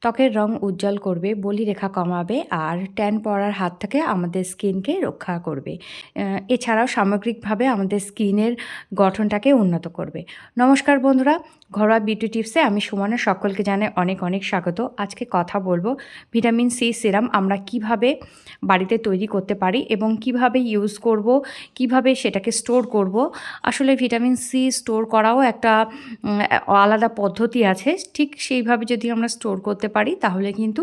ত্বকের রং উজ্জ্বল করবে, বলিরেখা কমাবে আর ট্যান পড়ার হাত থেকে আমাদের স্কিনকে রক্ষা করবে। এছাড়াও সামগ্রিকভাবে আমাদের স্কিনের গঠনটাকে উন্নত করবে। নমস্কার বন্ধুরা, ঘরোয়া বিউটি টিপসে আমি সুমনা সকলকে জানাই অনেক অনেক স্বাগত। আজকে কথা বলবো ভিটামিন সি সিরাম আমরা কিভাবে বাড়িতে তৈরি করতে পারি এবং কিভাবে ইউজ করব, কিভাবে সেটাকে স্টোর করব। আসলে ভিটামিন সি স্টোর করাও একটা আলাদা পদ্ধতি আছে। ঠিক সেইভাবে যদি আমরা স্টোর করতে পারি তাহলে কিন্তু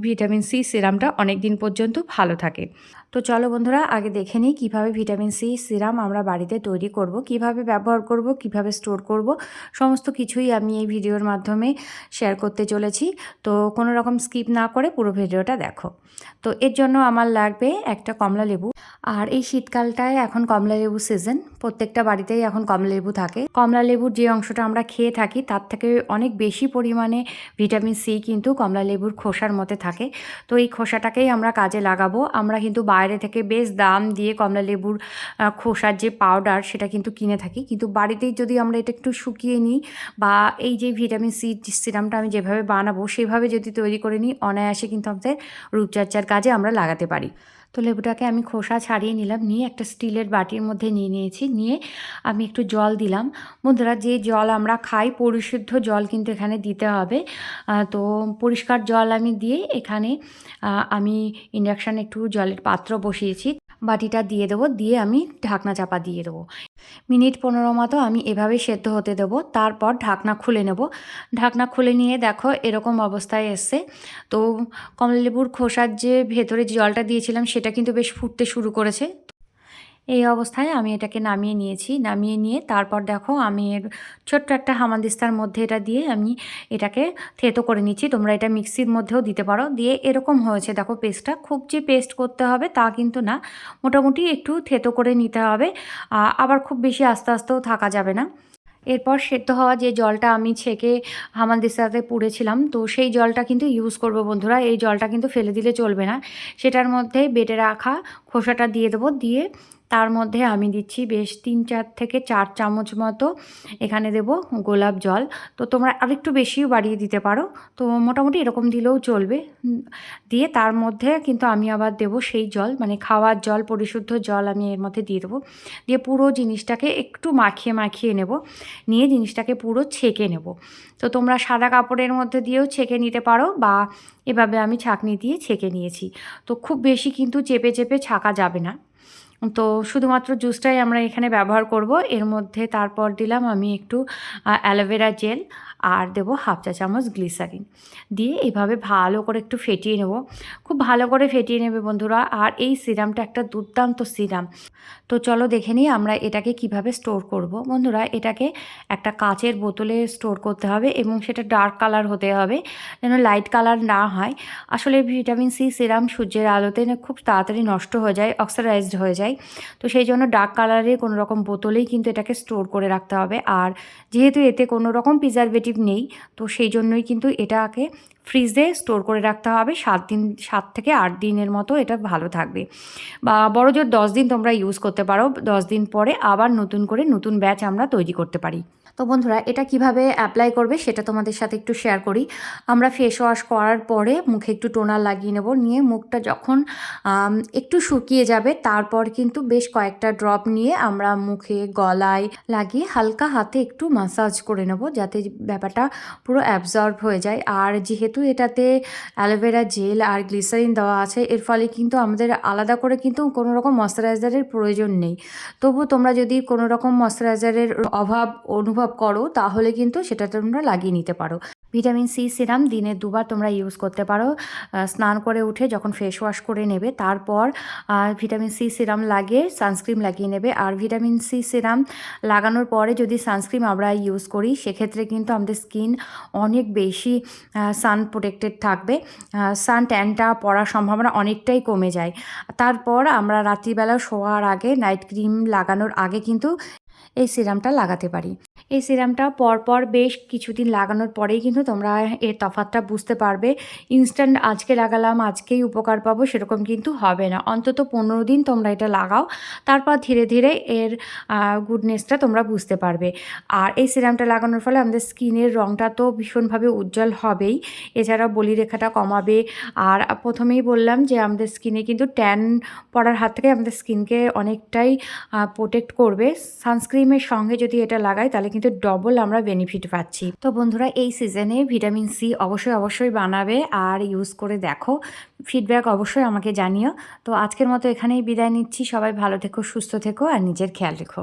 ভিটামিন সি সিরামটা অনেক দিন পর্যন্ত ভালো থাকে। তো চলো বন্ধুরা, আগে দেখে নিই কীভাবে ভিটামিন সি সিরাম আমরা বাড়িতে তৈরি করব, কিভাবে ব্যবহার করব, কিভাবে স্টোর করব। সমস্ত কিছুই আমি এই ভিডিওর মাধ্যমে শেয়ার করতে চলেছি। তো কোনো রকম স্কিপ না করে পুরো ভিডিওটা দেখো। তো এর জন্য আমার লাগবে একটা কমলা লেবু। আর এই শীতকালটায় এখন কমলা লেবু সিজন, প্রত্যেকটা বাড়িতেই এখন কমলা লেবু থাকে। কমলা লেবুর যে অংশটা আমরা খেয়ে থাকি তার থেকে অনেক বেশি পরিমাণে ভিটামিন সি কিন্তু কমলা লেবুর খোসার মধ্যে থাকে। তো এই খোসাটাকেই আমরা কাজে লাগাবো। আমরা কিন্তু বাইরে থেকে বেশ দাম দিয়ে কমলা লেবুর খোসার যে পাউডার সেটা কিন্তু কিনে থাকি, কিন্তু বাড়িতেই যদি আমরা এটা একটু শুকিয়ে নিই বা এই যে ভিটামিন সি সিরামটা আমি যেভাবে বানাবো সেভাবে যদি তৈরি করে নিই, অনায়াসে কিন্তু আমাদের রূপচর্চার কাজে আমরা লাগাতে পারি। তো লেবুটাকে আমি খোসা ছাড়িয়ে নিলাম, নিয়ে একটা স্টিলের বাটির মধ্যে নিয়েছি। নিয়ে আমি একটু জল দিলাম। বন্ধুরা, যে জল আমরা খাই পরিশুদ্ধ জল কিন্তু এখানে দিতে হবে। তো পরিষ্কার জল আমি দিয়ে এখানে আমি ইন্ডাকশানে একটু জলের পাত্র বসিয়েছি, বাটিটা দিয়ে দেবো, দিয়ে আমি ঢাকনা চাপা দিয়ে দেবো। মিনিট 15 মতো আমি এভাবে সেদ্ধ হতে দেবো। তারপর ঢাকনা খুলে নেব। ঢাকনা খুলে নিয়ে দেখো এরকম অবস্থায় এসছে। তো কমলালেবুর খোসার যে ভেতরে যে জলটা দিয়েছিলাম সেটা কিন্তু বেশ ফুটতে শুরু করেছে। এই অবস্থায় আমি এটাকে নামিয়ে নিয়েছি। নামিয়ে নিয়ে তারপর দেখো আমি এর ছোট্ট একটা হামানদিস্তার মধ্যে এটা দিয়ে আমি এটাকে থেতো করে নিচ্ছি। তোমরা এটা মিক্সির মধ্যেও দিতে পারো। দিয়ে এরকম হয়েছে দেখো পেস্টটা। খুব যে পেস্ট করতে হবে তা কিন্তু না, মোটামুটি একটু থেতো করে নিতে হবে। আবার খুব বেশি আস্তে আস্তেও থাকা যাবে না। এরপর সেদ্ধ হওয়া যে জলটা আমি ছেঁকে হামানদিস্তাতে পুড়েছিলাম, তো সেই জলটা কিন্তু ইউজ করব বন্ধুরা। এই জলটা কিন্তু ফেলে দিলে চলবে না। সেটার মধ্যে বেটে রাখা খোসাটা দিয়ে দেবো। দিয়ে তার মধ্যে আমি দিচ্ছি বেশ 3-4 থেকে 4 চামচ মতো এখানে দেব গোলাপ জল। তো তোমরা আরেকটু বেশিও বাড়িয়ে দিতে পারো। তো মোটামুটি এরকম দিলেও চলবে। দিয়ে তার মধ্যে কিন্তু আমি আবার দেবো সেই জল, মানে খাওয়ার জল, পরিশুদ্ধ জল আমি এর মধ্যে দিয়ে দেবো। দিয়ে পুরো জিনিসটাকে একটু মাখিয়ে নেব। নিয়ে জিনিসটাকে পুরো ছেঁকে নেব। তো তোমরা সাদা কাপড়ের মধ্যে দিয়েও ছেঁকে নিতে পারো বা এভাবে আমি ছাঁকনি দিয়ে ছেঁকে নিয়েছি। তো খুব বেশি কিন্তু চেপে চেপে ছাঁকা যাবে না। তো শুধুমাত্র জুসটাই আমরা এখানে ব্যবহার করব। এর মধ্যে তারপর দিলাম আমি একটু অ্যালোভেরা জেল আর দেবো 1/2 চা চামচ গ্লিসারিন। দিয়ে এভাবে ভালো করে একটু ফেটিয়ে নেব। খুব ভালো করে ফেটিয়ে নেবে বন্ধুরা। আর এই সিরামটা একটা দুর্দান্ত সিরাম। তো চলো দেখে নিই আমরা এটাকে কিভাবে স্টোর করব। বন্ধুরা, এটাকে একটা কাচের বোতলে স্টোর করতে হবে এবং সেটা ডার্ক কালার হতে হবে, যেন লাইট কালার না হয়। আসলে ভিটামিন সি সিরাম সূর্যের আলোতে না খুব তাড়াতাড়ি নষ্ট হয়ে যায়, অক্সিডাইজড হয়ে যায়। তো সেই জন্য ডার্ক কালারের কোনো রকম বোতলেই কিন্তু এটাকে স্টোর করে রাখতে হবে। আর যেহেতু এতে কোনো রকম প্রিজারভেটিভ নেই, তো সেই জন্যই কিন্তু এটাকে ফ্রিজে স্টোর করে রাখতে হবে 7 থেকে 8 দিনের মতো এটা ভালো থাকবে। বা বড়জোর 10 দিন তোমরা ইউজ করতে পারো। 10 দিন পরে আবার নতুন করে নতুন ব্যাচ আমরা তৈরি করতে পারি। তো বন্ধুরা, এটা কিভাবে অ্যাপ্লাই করবে সেটা তোমাদের সাথে একটু শেয়ার করি। আমরা ফেস ওয়াশ করার পরে মুখে একটু টোনার লাগিয়ে নেব। নিয়ে মুখটা যখন একটু শুকিয়ে যাবে তারপর কিন্তু বেশ কয়েকটা ড্রপ নিয়ে আমরা মুখে, গলায় লাগিয়ে হালকা হাতে একটু মাসাজ করে নেব, যাতে ব্যাপারটা পুরো অ্যাবজর্ব হয়ে যায়। আর যেহেতু এটাতে অ্যালোভেরা জেল আর গ্লিসারিন দেওয়া আছে, এর ফলে কিন্তু আমাদের আলাদা করে কিন্তু কোনো রকম ময়শ্চারাইজারের প্রয়োজন নেই। তবু তোমরা যদি কোনো রকম ময়শ্চারাইজারের অভাব অনুভব করো তাহলে কিন্তু সেটা তোমরা লাগিয়ে নিতে পারো। ভিটামিন সি সিরাম দিনে 2 বার তোমরা ইউজ করতে পারো। স্নান করে উঠে যখন ফেস ওয়াশ করে নেবে তারপর ভিটামিন সি সিরাম লাগিয়ে সানস্ক্রিন লাগিয়ে নেবে। আর ভিটামিন সি সিরাম লাগানোর পরে যদি সানস্ক্রিন আমরা ইউজ করি সেক্ষেত্রে কিন্তু আমাদের স্কিন অনেক বেশি সান প্রোটেক্টেড থাকবে। সান ট্যানটা পড়ার সম্ভাবনা অনেকটাই কমে যায়। তারপর আমরা রাত্রিবেলা শোয়ার আগে, নাইট ক্রিম লাগানোর আগে কিন্তু এই সিরামটা লাগাতে পারি। এই সিরামটা পরপর বেশ কিছুদিন লাগানোর পরেই কিন্তু তোমরা এর তফাৎটা বুঝতে পারবে। ইনস্ট্যান্ট আজকে লাগালাম, আজকেই উপকার পাবো সেরকম কিন্তু হবে না। অন্তত ১৫ দিন তোমরা এটা লাগাও। তারপর ধীরে, ধীরে এর গুডনেসটা তোমরা বুঝতে পারবে। আর এই সিরামটা লাগানোর ফলে আমাদের স্কিনের রংটা তো ভীষণভাবে উজ্জ্বল হবেই। এছাড়াও বলিরেখাটা কমাবে। আর প্রথমেই বললাম যে আমাদের স্কিনে কিন্তু ট্যান পড়ার হাত থেকে আমাদের স্কিনকে অনেকটাই প্রোটেক্ট করবে। সানস্ক্রিমের সঙ্গে যদি এটা লাগাই তাহলে কিন্তু ডবল আমরা বেনিফিট পাচ্ছি। তো বন্ধুরা এই সিজনে ভিটামিন সি অবশ্যই, অবশ্যই বানাবে আর ইউজ করে দেখো। ফিডব্যাক অবশ্যই আমাকে জানিও। তো আজকের মতো এখানেই বিদায় নিচ্ছি। সবাই ভালো থেকো, সুস্থ থেকো আর নিজের খেয়াল রেখো।